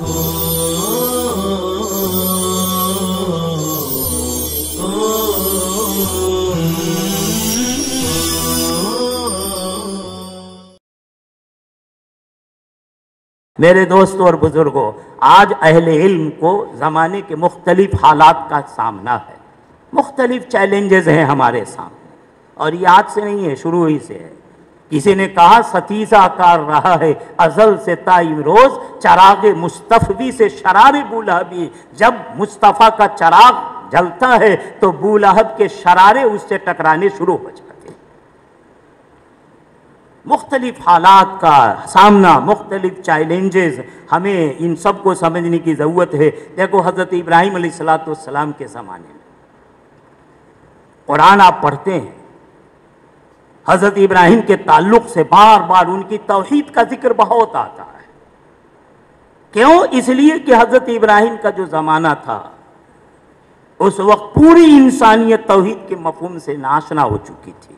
میرے دوستوں اور بزرگوں، آج اہل علم کو زمانے کے مختلف حالات کا سامنا ہے، مختلف چیلنجز ہیں ہمارے سامنے، اور یہ آج سے نہیں ہے، شروع ہی سے ہے۔ کسی نے کہا ستیزہ کار رہا ہے ازل سے تا امروز، چراغ مصطفی سے شرار بولہبی۔ جب مصطفیٰ کا چراغ جلتا ہے تو بولہب کے شرارے اس سے ٹکرانے شروع ہو جاتے ہیں۔ مختلف حالات کا سامنا، مختلف چیلنجز، ہمیں ان سب کو سمجھنے کی ضرورت ہے۔ دیکھو حضرت ابراہیم علیہ السلام کے زمانے میں قرآن آپ پڑھتے ہیں، حضرت ابراہیم کے تعلق سے بار بار ان کی توحید کا ذکر بہت آتا ہے۔ کیوں؟ اس لیے کہ حضرت ابراہیم کا جو زمانہ تھا اس وقت پوری انسانیت توحید کے مفہوم سے ناشنا ہو چکی تھی،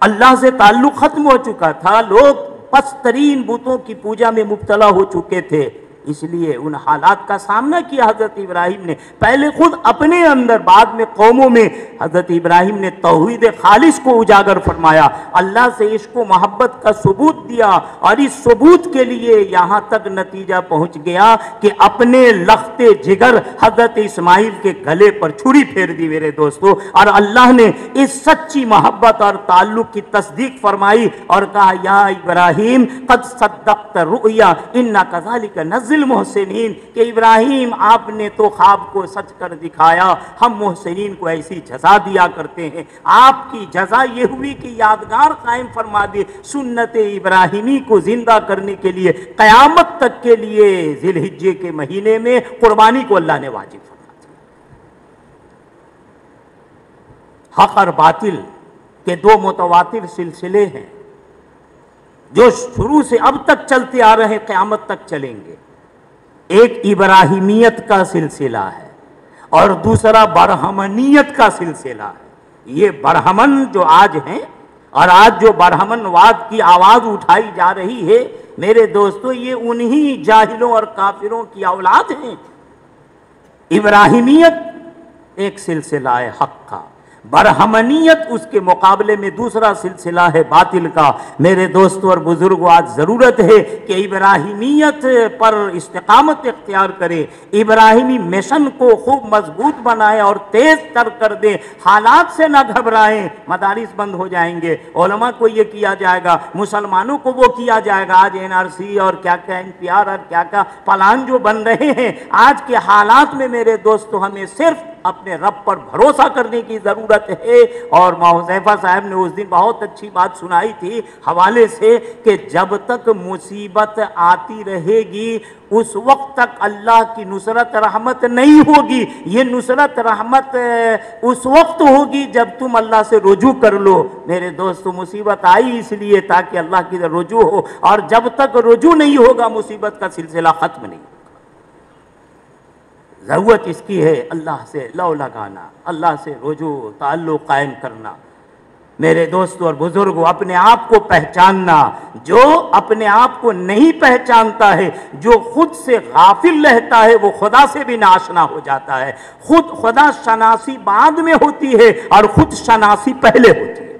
اللہ سے تعلق ختم ہو چکا تھا، لوگ پست ترین بتوں کی پوجا میں مبتلا ہو چکے تھے۔ اس لیے ان حالات کا سامنا کیا حضرت ابراہیم نے، پہلے خود اپنے اندر، بعد میں قوموں میں۔ حضرت ابراہیم نے توحید خالص کو اجاگر فرمایا، اللہ سے عشق و محبت کا ثبوت دیا، اور اس ثبوت کے لیے یہاں تک نتیجہ پہنچ گیا کہ اپنے لخت جگر حضرت اسماعیل کے گلے پر چھری پھیر دی میرے دوستو، اور اللہ نے اس سچی محبت اور تعلق کی تصدیق فرمائی اور کہا یا ابراہیم قد صدقت رؤیا انا کذالک نزل المحسنین، کہ ابراہیم آپ نے تو خواب کو سچ کر دکھایا، ہم محسنین کو ایسی جزا دیا کرتے ہیں۔ آپ کی جزا یہ ہوئی کہ یادگار قائم فرما دی، سنت ابراہیمی کو زندہ کرنے کے لیے قیامت تک کے لیے ذی الحجہ کے مہینے میں قربانی کو اللہ نے واجب فرما دیا۔ حق اور باطل کے دو متواتر سلسلے ہیں جو شروع سے اب تک چلتے آ رہے ہیں، قیامت تک چلیں گے۔ ایک ابراہیمیت کا سلسلہ ہے اور دوسرا برہمنیت کا سلسلہ ہے۔ یہ برہمن جو آج ہیں، اور آج جو برہمن واد کی آواز اٹھائی جا رہی ہے میرے دوستو، یہ انہی جاہلوں اور کافروں کی اولاد ہیں۔ ابراہیمیت ایک سلسلہ ہے حق کا، برہمنیت اس کے مقابلے میں دوسرا سلسلہ ہے باطل کا۔ میرے دوستو اور بزرگوں، آج ضرورت ہے کہ ابراہیمیت پر استقامت اختیار کرے، ابراہیمی مشن کو خوب مضبوط بنائے اور تیز تر کر دے، حالات سے نہ گھبرائیں۔ مدارس بند ہو جائیں گے، علماء کو یہ کیا جائے گا، مسلمانوں کو وہ کیا جائے گا، آج NRC اور کیا کیا NPR اور کیا کیا پلان جو بن رہے ہیں، آج کے حالات میں میرے دوستو ہمیں صرف اپنے رب پر بھروسہ کرنے کی ضرورت ہے۔ اور حذیفہ صاحب نے اس دن بہت اچھی بات سنائی تھی حوالے سے کہ جب تک مصیبت آتی رہے گی اس وقت تک اللہ کی نصرت رحمت نہیں ہوگی۔ یہ نصرت رحمت اس وقت ہوگی جب تم اللہ سے رجوع کر لو۔ میرے دوستو، مصیبت آئی اس لیے تاکہ اللہ کی رجوع ہو، اور جب تک رجوع نہیں ہوگا مصیبت کا سلسلہ ختم نہیں۔ ضرورت اس کی ہے اللہ سے لو لگانا، اللہ سے رجوع تعلق قائم کرنا۔ میرے دوستو اور بزرگوں، اپنے آپ کو پہچاننا۔ جو اپنے آپ کو نہیں پہچانتا ہے، جو خود سے غافل رہتا ہے، وہ خدا سے بھی ناشنا ہو جاتا ہے۔ خدا شناسی بعد میں ہوتی ہے اور خود شناسی پہلے ہوتی ہے۔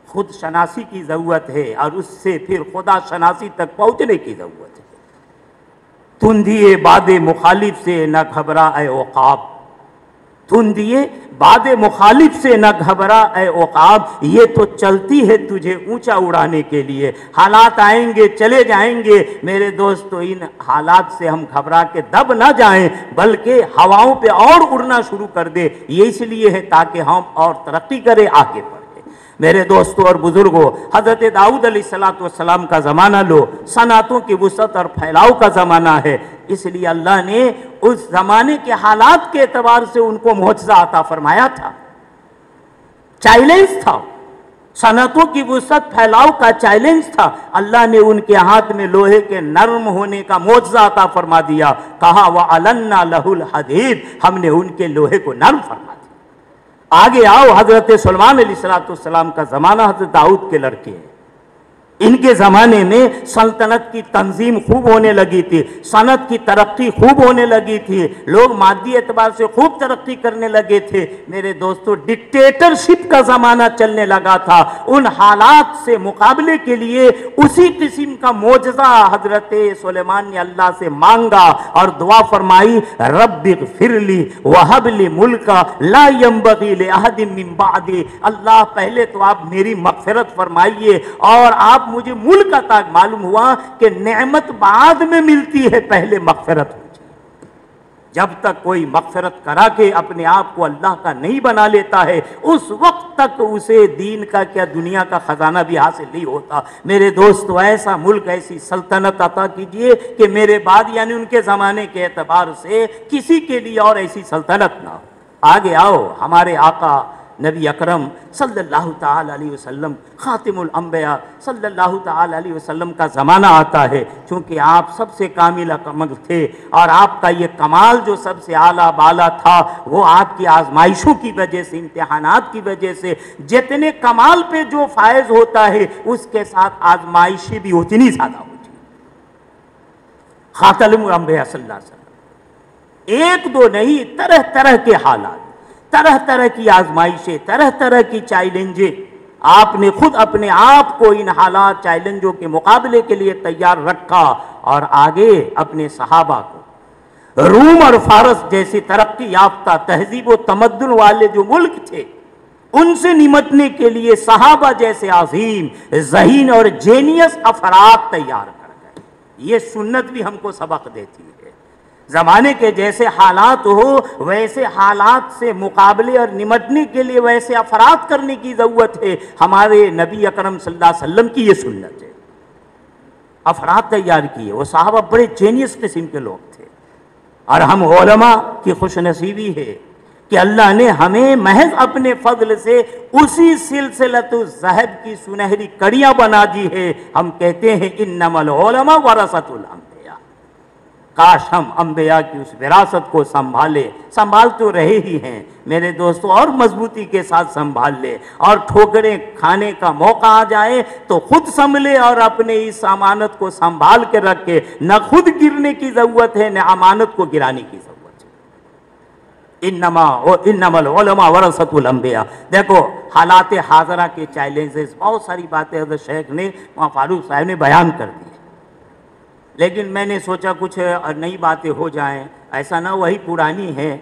خود شناسی کی ضرورت ہے اور اس سے پھر خدا شناسی تک پہنچنے کی ضرورت ہے۔ تندیے باد مخالف سے نہ گھبرا اے عقاب، تندیے باد مخالف سے نہ گھبرا اے عقاب، یہ تو چلتی ہے تجھے اونچا اڑانے کے لیے۔ حالات آئیں گے، چلے جائیں گے میرے دوستو، ان حالات سے ہم گھبرا کے دب نہ جائیں بلکہ ہواؤں پہ اور اڑنا شروع کر دے۔ یہ اس لیے ہے تاکہ ہم اور ترقی کریں، آگے بڑھیں۔ میرے دوستو اور بزرگوں، حضرت داؤد علیہ السلام کا زمانہ لو، صنعتوں کی وسعت اور پھیلاؤ کا زمانہ ہے، اس لیے اللہ نے اس زمانے کے حالات کے اعتبار سے ان کو معجزہ عطا فرمایا تھا۔ چیلنج تھا، صنعتوں کی وسعت پھیلاؤ کا چیلنج تھا۔ اللہ نے ان کے ہاتھ میں لوہے کے نرم ہونے کا معجزہ عطا فرما دیا، کہا وَعَلَنَّا لَهُ الْحَدِيدِ، ہم نے ان کے لوہے کو نرم فرما دیا۔ آگے آؤ، حضرت سلیمان علیہ السلام کا زمانہ، حضرت داؤد کے لڑکے ہیں۔ ان کے زمانے میں سلطنت کی تنظیم خوب ہونے لگی تھی، صنعت کی ترقی خوب ہونے لگی تھی، لوگ مادی اعتبار سے خوب ترقی کرنے لگے تھے۔ میرے دوستو، ڈکٹیٹرشپ کا زمانہ چلنے لگا تھا۔ ان حالات سے مقابلے کے لیے اسی قسم کا معجزہ حضرت سلیمان نے اللہ سے مانگا اور دعا فرمائی، رب اغفر لی وہب لی ملکا لا ینبغی لأحد من بعدی۔ اللہ پہلے تو آپ میری مغفرت فرمائیے، اور آپ مجھے ملک عطا۔ معلوم ہوا کہ نعمت بعد میں ملتی ہے، پہلے مغفرت ہو جائے۔ جب تک کوئی مغفرت کرا کے اپنے آپ کو اللہ کا نہیں بنا لیتا ہے، اس وقت تک اسے دین کا کیا دنیا کا خزانہ بھی حاصل نہیں ہوتا۔ میرے دوستو، ایسا ملک، ایسی سلطنت عطا کیجئے کہ میرے بعد یعنی ان کے زمانے کے اعتبار سے کسی کے لیے اور ایسی سلطنت نہ ہو۔ آگے آؤ، ہمارے آقا نبی اکرم صلی اللہ تعالی علیہ وسلم، خاتم الانبیاء صلی اللہ تعالی علیہ وسلم کا زمانہ آتا ہے۔ چونکہ آپ سب سے کامل کمال تھے، اور آپ کا یہ کمال جو سب سے اعلیٰ بالا تھا، وہ آپ کی آزمائشوں کی وجہ سے، امتحانات کی وجہ سے، جتنے کمال پہ جو فائز ہوتا ہے اس کے ساتھ آزمائشیں بھی اتنی زیادہ ہوتی ہیں۔ خاتم الانبیاء صلی اللہ علیہ وسلم، ایک دو نہیں، طرح طرح کے حالات، طرح طرح کی آزمائشیں، طرح طرح کی چیلنجیں، آپ نے خود اپنے آپ کو ان حالات، چیلنجوں کے مقابلے کے لیے تیار رکھا، اور آگے اپنے صحابہ کو، روم اور فارس جیسی ترقی یافتہ تہذیب و تمدن والے جو ملک تھے، ان سے نمٹنے کے لیے صحابہ جیسے عظیم، ذہین اور جینیس افراد تیار کر گئے۔ یہ سنت بھی ہم کو سبق دیتی ہے۔ زمانے کے جیسے حالات ہو، ویسے حالات سے مقابلے اور نمٹنے کے لیے ویسے افراد کرنے کی ضرورت ہے۔ ہمارے نبی اکرم صلی اللہ علیہ وسلم کی یہ سنت ہے، افراد تیار کیے۔ وہ صحابہ بڑے جینیس قسم کے لوگ تھے، اور ہم علماء کی خوش نصیبی ہے کہ اللہ نے ہمیں محض اپنے فضل سے اسی سلسلۃ الذہب کی سنہری کڑیاں بنا دی ہے۔ ہم کہتے ہیں انما العلماء ورثۃ الانبیاء۔ کاش ہم انبیاء کی اس وراثت کو سنبھال تو رہے ہی ہیں میرے دوستو، اور مضبوطی کے ساتھ سنبھال لے، اور ٹھوکریں کھانے کا موقع آ جائے تو خود سنبھلے اور اپنے اس امانت کو سنبھال کے رکھے۔ نہ خود گرنے کی ضرورت ہے، نہ امانت کو گرانے کی ضرورت ہے۔ انما العلماء ورثۃ الانبیاء۔ دیکھو، حالات حاضرہ کے چیلنجز، بہت ساری باتیں حضرت شیخ نے، فاروق صاحب نے بیان کر دی، لیکن میں نے سوچا کچھ نئی باتیں ہو جائیں، ایسا نہ وہی پرانی ہے،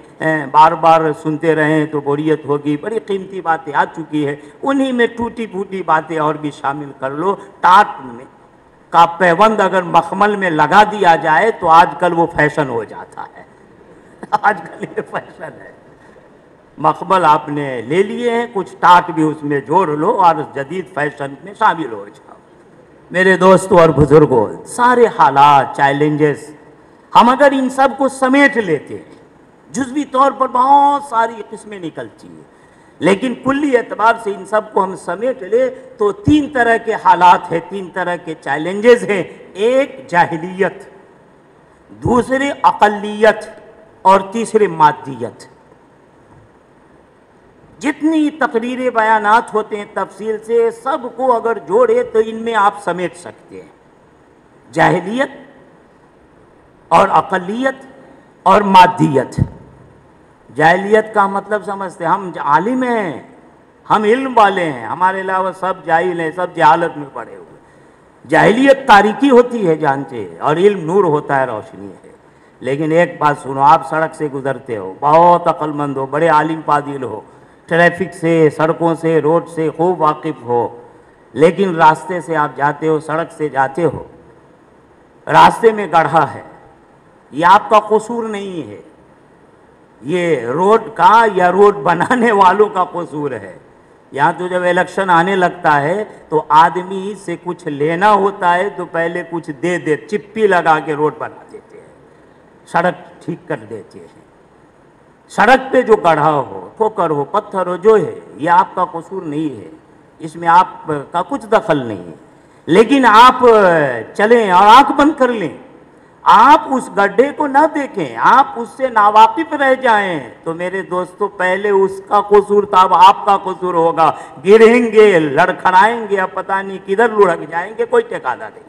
بار بار سنتے رہیں تو بوریت ہوگی۔ بڑی قیمتی باتیں آ چکی ہے، انہی میں ٹوٹی پھوٹی باتیں اور بھی شامل کر لو۔ ٹاٹ کا پیوند اگر مخمل میں لگا دیا جائے تو آج کل وہ فیشن ہو جاتا ہے، آج کل یہ فیشن ہے۔ مخمل آپ نے لے لیے ہیں، کچھ ٹاٹ بھی اس میں جوڑ لو اور جدید فیشن میں شامل ہو جاؤ۔ میرے دوستوں اور بزرگوں، سارے حالات، چیلنجز، ہم اگر ان سب کو سمیٹ لیتے ہیں، جزوی طور پر بہت ساری قسمیں نکلتی ہیں، لیکن کلی اعتبار سے ان سب کو ہم سمیٹ لے تو تین طرح کے حالات ہیں، تین طرح کے چیلنجز ہیں۔ ایک جاہلیت، دوسرے اقلیت، اور تیسرے مادیت۔ جتنی تقریریں بیانات ہوتے ہیں تفصیل سے، سب کو اگر جوڑے تو ان میں آپ سمیٹ سکتے ہیں، جاہلیت اور اقلیت اور مادیت۔ جاہلیت کا مطلب سمجھتے ہیں، ہم عالم ہیں، ہم علم والے ہیں، ہمارے علاوہ سب جاہل ہیں، سب جہالت میں پڑے ہوئے۔ جاہلیت تاریکی ہوتی ہے، جانتے ہیں، اور علم نور ہوتا ہے، روشنی ہے۔ لیکن ایک بات سنو، آپ سڑک سے گزرتے ہو، بہت عقل مند ہو، بڑے عالم فاضل ہو، ٹریفک سے، سڑکوں سے، روڈ سے خوب واقف ہو، لیکن راستے سے آپ جاتے ہو، سڑک سے جاتے ہو، راستے میں گڑھا ہے، یہ آپ کا قصور نہیں ہے، یہ روڈ کا یا روڈ بنانے والوں کا قصور ہے۔ یہاں تو جب الیکشن آنے لگتا ہے تو آدمی سے کچھ لینا ہوتا ہے تو پہلے کچھ دے چپی لگا کے روڈ بنا دیتے ہیں، سڑک ٹھیک کر دیتے ہیں۔ سڑک پہ جو گڑھا ہو، ٹھوکر ہو، پتھر ہو، جو ہے، یہ آپ کا قصور نہیں ہے، اس میں آپ کا کچھ دخل نہیں ہے، لیکن آپ چلیں اور آنکھ بند کر لیں، آپ اس گڈھے کو نہ دیکھیں، آپ اس سے ناواقف رہ جائیں تو میرے دوستو پہلے اس کا قصور تھا، اب آپ کا قصور ہوگا، گریں گے، لڑکھڑائیں گے، اب پتہ نہیں کدھر لڑک جائیں گے، کوئی ٹھکانہ نہیں۔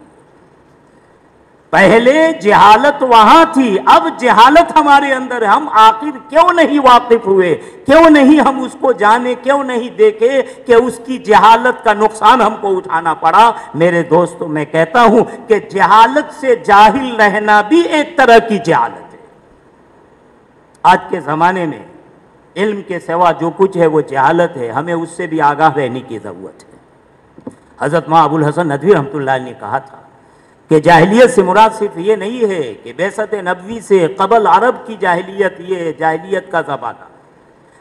پہلے جہالت وہاں تھی، اب جہالت ہمارے اندر ہے، ہم آخر کیوں نہیں واقف ہوئے، کیوں نہیں ہم اس کو جانے، کیوں نہیں دیکھے کہ اس کی جہالت کا نقصان ہم کو اٹھانا پڑا۔ میرے دوستو میں کہتا ہوں کہ جہالت سے جاہل رہنا بھی ایک طرح کی جہالت ہے۔ آج کے زمانے میں علم کے سوا جو کچھ ہے وہ جہالت ہے، ہمیں اس سے بھی آگاہ رہنے کی ضرورت ہے۔ حضرت مولانا ابو الحسن ندوی رحمۃ اللہ علیہ نے کہا تھا کہ جاہلیت سے مراد صرف یہ نہیں ہے کہ بعثت نبوی سے قبل عرب کی جاہلیت یہ جاہلیت کا زمانہ،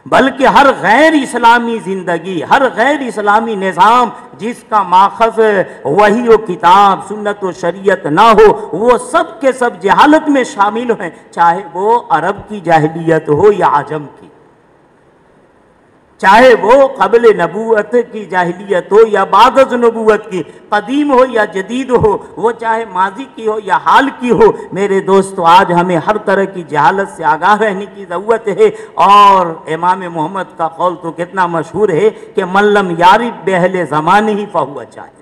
بلکہ ہر غیر اسلامی زندگی، ہر غیر اسلامی نظام جس کا ماخذ وحی و کتاب، سنت و شریعت نہ ہو، وہ سب کے سب جہالت میں شامل ہیں، چاہے وہ عرب کی جاہلیت ہو یا عجم کی، چاہے وہ قبل نبوت کی جاہلیت ہو یا بعد از نبوت کی، قدیم ہو یا جدید ہو، وہ چاہے ماضی کی ہو یا حال کی ہو۔ میرے دوستو آج ہمیں ہر طرح کی جہالت سے آگاہ رہنے کی ضرورت ہے، اور امام محمد کا قول تو کتنا مشہور ہے کہ من لم یعرف باہل زمانہ فہو جاہل۔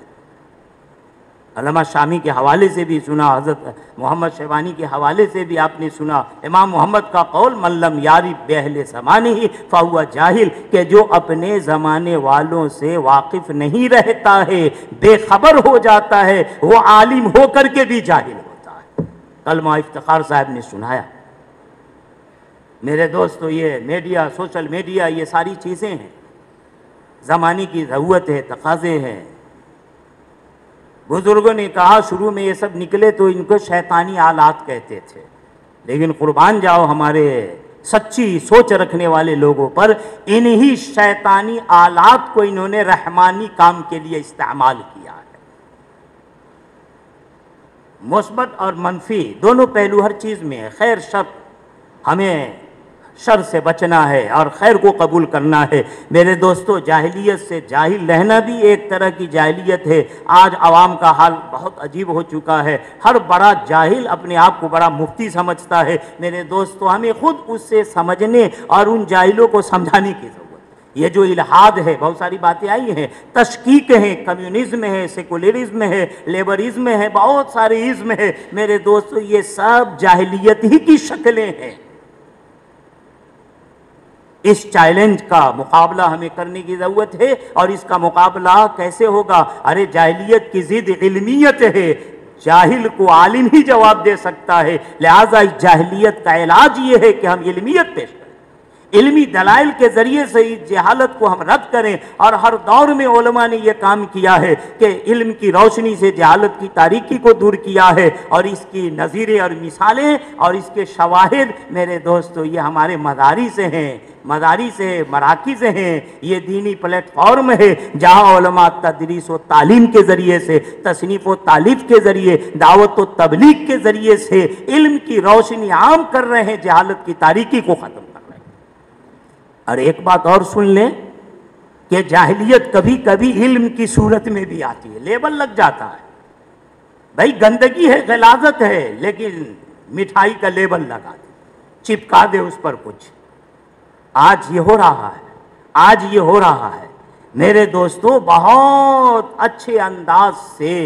علامہ شامی کے حوالے سے بھی سنا، حضرت محمد شیبانی کے حوالے سے بھی آپ نے سنا، امام محمد کا قول من لم یعرف باہل زمانہ فہو جاہل، کہ جو اپنے زمانے والوں سے واقف نہیں رہتا ہے، بے خبر ہو جاتا ہے، وہ عالم ہو کر کے بھی جاہل ہوتا ہے۔ کلمہ افتخار صاحب نے سنایا۔ میرے دوستو یہ میڈیا، سوشل میڈیا، یہ ساری چیزیں ہیں، زمانے کی ضرورت ہے، تقاضے ہیں۔ بزرگوں نے کہا شروع میں یہ سب نکلے تو ان کو شیطانی آلات کہتے تھے، لیکن قربان جاؤ ہمارے سچی سوچ رکھنے والے لوگوں پر، انہی شیطانی آلات کو انہوں نے رحمانی کام کے لیے استعمال کیا ہے۔ مثبت اور منفی دونوں پہلو ہر چیز میں ہے، خیر شر، ہمیں شر سے بچنا ہے اور خیر کو قبول کرنا ہے۔ میرے دوستو جاہلیت سے جاہل رہنا بھی ایک طرح کی جاہلیت ہے۔ آج عوام کا حال بہت عجیب ہو چکا ہے، ہر بڑا جاہل اپنے آپ کو بڑا مفتی سمجھتا ہے۔ میرے دوستو ہمیں خود اس سے سمجھنے اور ان جاہلوں کو سمجھانے کی ضرورت ہے۔ یہ جو الحاد ہے، بہت ساری باتیں آئی ہیں، تشکیک ہے، کمیونزم ہے، سیکولرزم ہے، لیبرزم ہے، بہت سارے ازم ہے۔ میرے دوستو یہ سب جاہلیت ہی کی شکلیں ہیں۔ اس چیلنج کا مقابلہ ہمیں کرنے کی ضرورت ہے، اور اس کا مقابلہ کیسے ہوگا؟ ارے جاہلیت کی ضد علمیت ہے، جاہل کو عالم ہی جواب دے سکتا ہے، لہٰذا اس جاہلیت کا علاج یہ ہے کہ ہم علمیت پیش کریں، علمی دلائل کے ذریعے سے اس جہالت کو ہم رد کریں۔ اور ہر دور میں علماء نے یہ کام کیا ہے کہ علم کی روشنی سے جہالت کی تاریکی کو دور کیا ہے، اور اس کی نظیریں اور مثالیں اور اس کے شواہد میرے دوستو یہ ہمارے مدارس ہیں، مدارس ہے، مراکز ہیں، یہ دینی پلیٹ فارم ہے جہاں علماء تدریس و تعلیم کے ذریعے سے، تصنیف و تالیف کے ذریعے، دعوت و تبلیغ کے ذریعے سے علم کی روشنی عام کر رہے ہیں، جہالت کی تاریکی کو ختم کر رہے ہیں۔ اور ایک بات اور سن لیں کہ جاہلیت کبھی کبھی علم کی صورت میں بھی آتی ہے، لیبل لگ جاتا ہے، بھائی گندگی ہے، غلاظت ہے، لیکن مٹھائی کا لیبل لگا دے، چپکا دے اس پر کچھ۔ آج یہ ہو رہا ہے، آج یہ ہو رہا ہے۔ میرے دوستو بہت اچھے انداز سے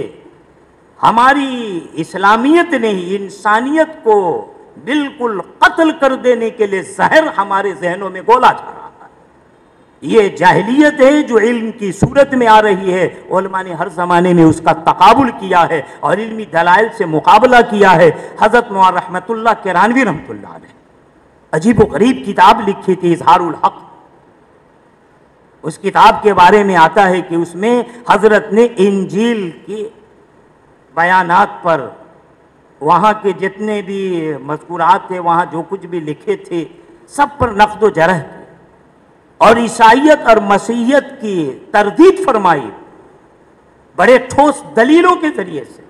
ہماری اسلامیت نے ہی انسانیت کو بالکل قتل کر دینے کے لیے زہر ہمارے ذہنوں میں گھولا جا رہا ہے۔ یہ جاہلیت ہے جو علم کی صورت میں آ رہی ہے، علماء نے ہر زمانے میں اس کا تقابل کیا ہے اور علمی دلائل سے مقابلہ کیا ہے۔ حضرت مولانا رحمت اللہ کرانوی رحمت اللہ علیہ عجیب و غریب کتاب لکھی تھی، اظہار الحق۔ اس کتاب کے بارے میں آتا ہے کہ اس میں حضرت نے انجیل کی بیانات پر، وہاں کے جتنے بھی مذکورات تھے، وہاں جو کچھ بھی لکھے تھے، سب پر نقد و جرح کی، اور عیسائیت اور مسیحیت کی تردید فرمائی بڑے ٹھوس دلیلوں کے ذریعے سے۔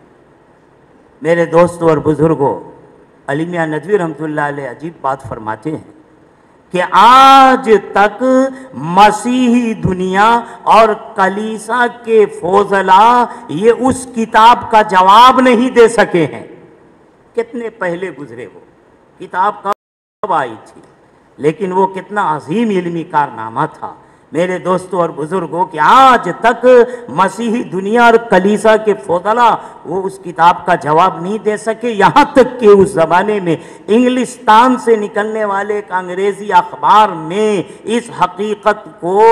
میرے دوستوں اور بزرگوں، علی میاں ندوی رحمۃ اللہ علیہ عجیب بات فرماتے ہیں کہ آج تک مسیحی دنیا اور کلیسا کے فضلاء یہ اس کتاب کا جواب نہیں دے سکے ہیں کتنے پہلے گزرے وہ کتاب کب آئی تھی، لیکن وہ کتنا عظیم علمی کارنامہ تھا میرے دوستوں اور بزرگوں کہ آج تک مسیحی دنیا اور کلیسا کے فضلاء وہ اس کتاب کا جواب نہیں دے سکے، یہاں تک کہ اس زمانے میں انگلستان سے نکلنے والے ایک انگریزی اخبار میں اس حقیقت کو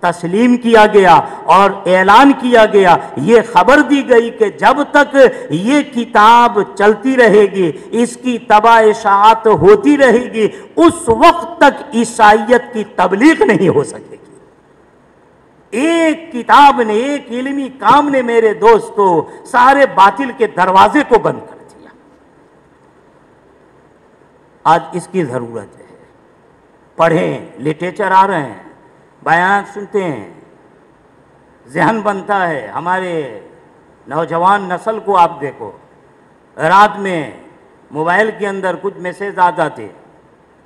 تسلیم کیا گیا اور اعلان کیا گیا، یہ خبر دی گئی کہ جب تک یہ کتاب چلتی رہے گی، اس کی تباہ اشاعت ہوتی رہے گی، اس وقت تک عیسائیت کی تبلیغ نہیں ہو سکے گی۔ ایک کتاب نے، ایک علمی کام نے میرے دوستو سارے باطل کے دروازے کو بند کر دیا۔ آج اس کی ضرورت ہے، پڑھیں، لٹریچر آ رہے ہیں، بیان سنتے ہیں، ذہن بنتا ہے۔ ہمارے نوجوان نسل کو آپ دیکھو، رات میں موبائل کے اندر کچھ میسیج آ جاتے،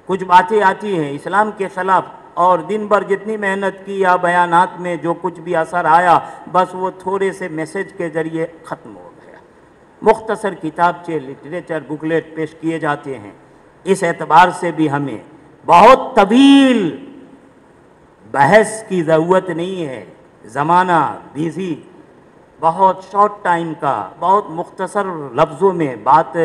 کچھ باتیں آتی ہیں اسلام کے خلاف، اور دن بھر جتنی محنت کی یا بیانات میں جو کچھ بھی اثر آیا بس وہ تھوڑے سے میسیج کے ذریعے ختم ہو گیا۔ مختصر کتابچے، لٹریچر، بکلیٹ پیش کیے جاتے ہیں۔ اس اعتبار سے بھی ہمیں بہت طویل بحث کی ضرورت نہیں ہے، زمانہ بیزی، بہت شارٹ ٹائم کا، بہت مختصر لفظوں میں بات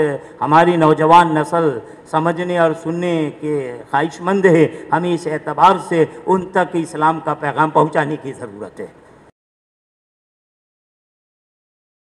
ہماری نوجوان نسل سمجھنے اور سننے کے خواہش مند ہے۔ ہمیں اس اعتبار سے ان تک اسلام کا پیغام پہنچانے کی ضرورت ہے۔